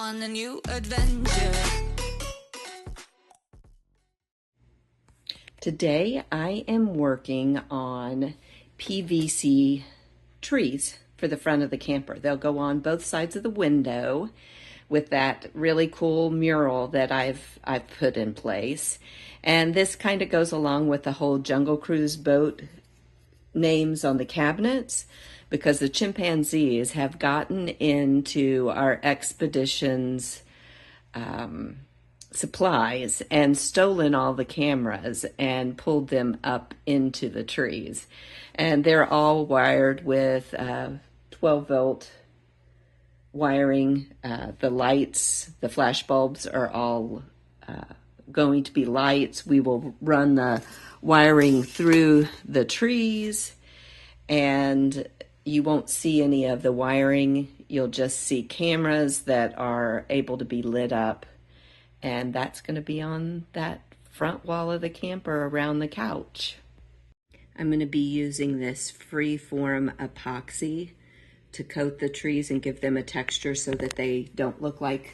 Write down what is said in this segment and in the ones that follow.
on a new adventure. Today I am working on PVC trees for the front of the camper. They'll go on both sides of the window with that really cool mural that I've put in place. And this kind of goes along with the whole Jungle Cruise boat names on the cabinets, because the chimpanzees have gotten into our expedition's supplies and stolen all the cameras and pulled them up into the trees. And they're all wired with 12-volt wiring. The lights, the flash bulbs are all going to be lights. We will run the wiring through the trees, and you won't see any of the wiring. You'll just see cameras that are able to be lit up, and that's going to be on that front wall of the camper around the couch. I'm going to be using this free-form epoxy to coat the trees and give them a texture so that they don't look like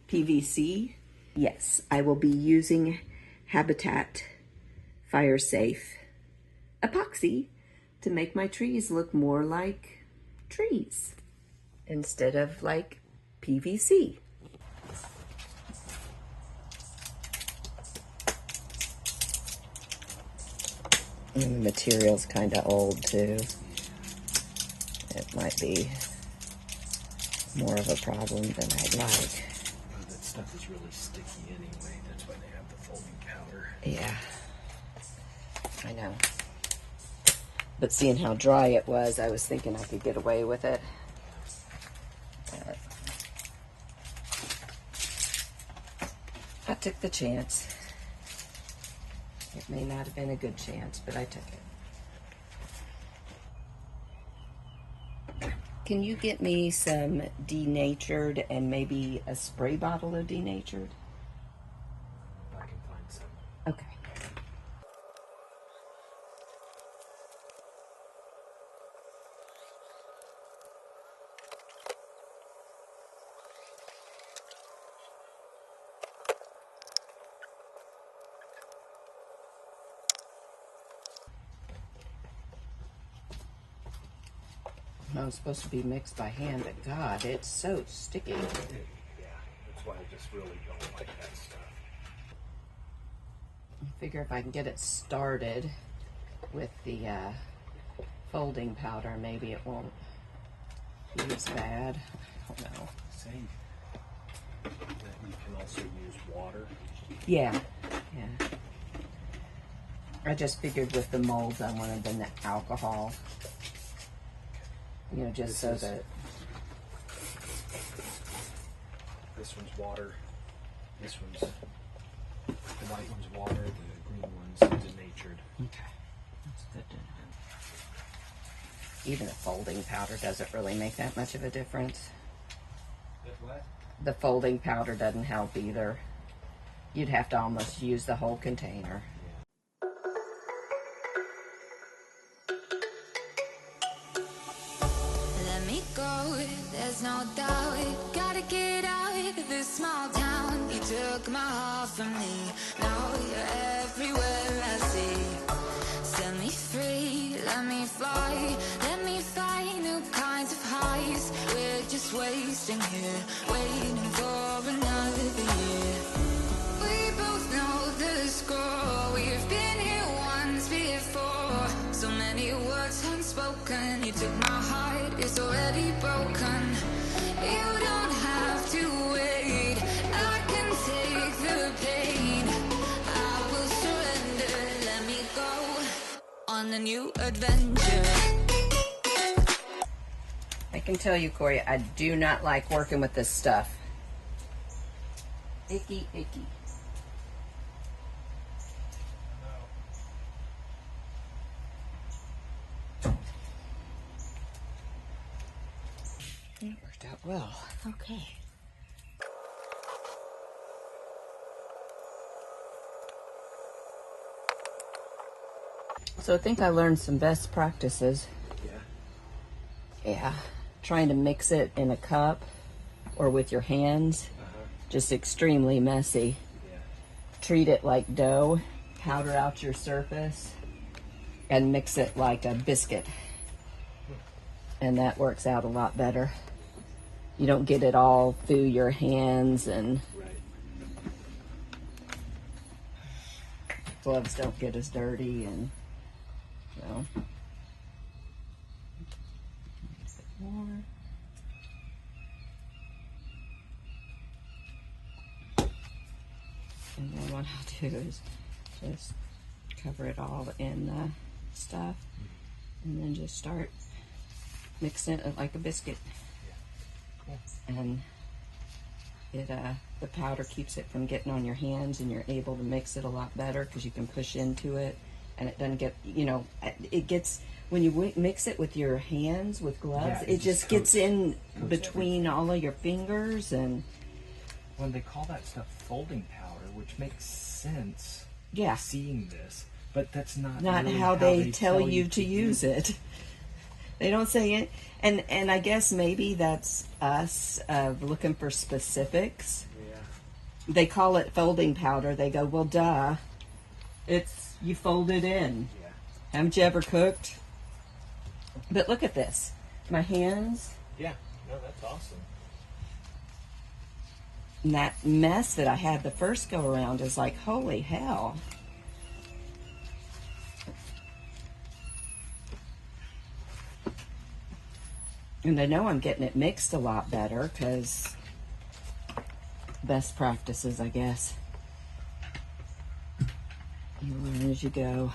PVC. Yes, I will be using Habitat Fire Safe epoxy to make my trees look more like trees instead of like PVC. And the material's kind of old too. It might be more of a problem than I'd like. Oh, that stuff is really sticky anyway. That's why they have the foaming powder. Yeah, I know. But seeing how dry it was, I was thinking I could get away with it. But I took the chance. It may not have been a good chance, but I took it. Can you get me some denatured and maybe a spray bottle of denatured? I can find some. Okay. No, it's supposed to be mixed by hand, but God, it's so sticky. Yeah, that's why I just really don't like that stuff. I figure if I can get it started with the folding powder, maybe it won't be as bad. I don't know. Saying that you can also use water. Yeah, yeah. I just figured with the molds, I wanted the alcohol. You know, just so that... This one's water. This one's... The white one's water, the green one's denatured. Okay. That's good to know. Even the folding powder doesn't really make that much of a difference. What? The folding powder doesn't help either. You'd have to almost use the whole container. There's no doubt, gotta get out of this small town. You took my heart from me, now you're everywhere I see. Set me free, let me fly, let me find new kinds of highs. We're just wasting here, waiting for another year. We both know the score, we've been here once before. So many words unspoken, you took my heart, it's already broken. You don't have to wait, I can take the pain. I will surrender, let me go on a new adventure. I can tell you, Corey, I do not like working with this stuff. Icky, icky. It worked out well. Okay. So I think I learned some best practices. Yeah. Yeah. Trying to mix it in a cup or with your hands. just extremely messy. Yeah. Treat it like dough, powder out your surface, and mix it like a biscuit. And that works out a lot better. You don't get it all through your hands, and Right. gloves don't get as dirty, and so. More. And then what I'll do is just cover it all in the stuff, and then just start mixing it like a biscuit. Cool. And it the powder keeps it from getting on your hands, and you're able to mix it a lot better because you can push into it, and it doesn't get, you know, it gets, when you mix it with your hands with gloves, Yeah, it just gets in between everything. all of your fingers. And When they call that stuff folding powder, which makes sense, yeah, seeing this, but that's not not really how they tell you to use it. it. They don't say it, and I guess maybe that's us looking for specifics. Yeah. They call it folding powder. They go, well, duh, it's, you fold it in. Yeah. Haven't you ever cooked? But look at this, my hands, Yeah. No, that's awesome. and that mess that I had the first go around is like, holy hell. And I know I'm getting it mixed a lot better because best practices, I guess. You learn as you go.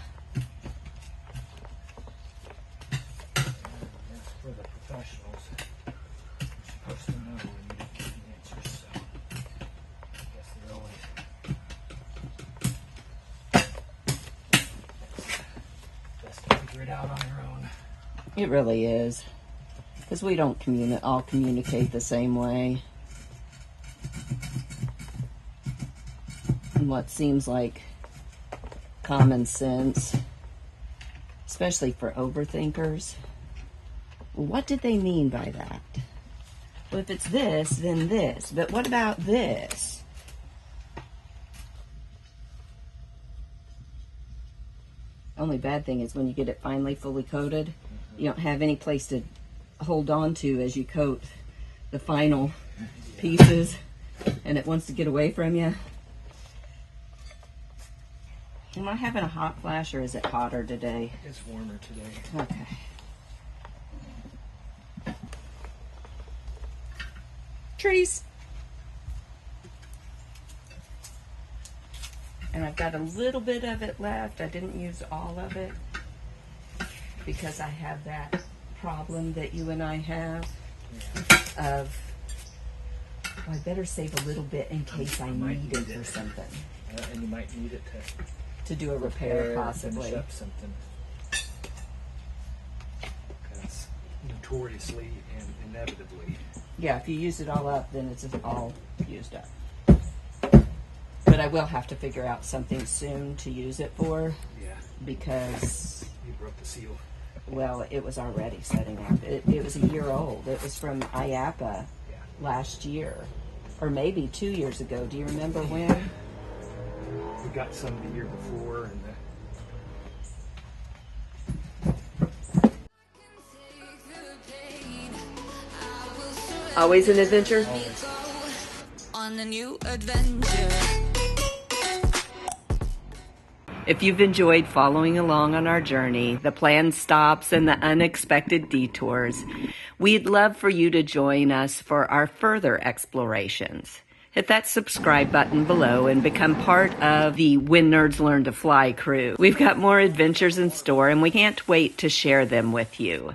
That's for the professionals. You're supposed to know when you don't get the answers, so I guess they're always best to figure it out on your own. It really is. Because we don't all communicate the same way. And what seems like common sense, especially for overthinkers. What did they mean by that? Well, if it's this, then this. But what about this? Only bad thing is when you get it finally fully coated, you don't have any place to hold on to as you coat the final pieces, and it wants to get away from you. Am I having a hot flash, or is it hotter today? It's warmer today. Okay. Trees. And I've got a little bit of it left. I didn't use all of it because I have that problem that you and I have of, well, I better save a little bit in case I need it for something. And you might need it To do a repair, finish possibly. up something. Because notoriously and inevitably. Yeah, if you use it all up, then it's all used up. But I will have to figure out something soon to use it for, Yeah. because, You broke the seal. well, it was already setting up. It was a year old. It was from IAPA Yeah. last year, or maybe 2 years ago. Do you remember when? We got some the year before, and Always an adventure. On a new adventure. If you've enjoyed following along on our journey, the planned stops and the unexpected detours, we'd love for you to join us for our further explorations. Hit that subscribe button below and become part of the When Nerds Learn to Fly crew. We've got more adventures in store, and we can't wait to share them with you.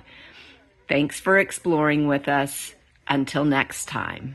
Thanks for exploring with us. Until next time.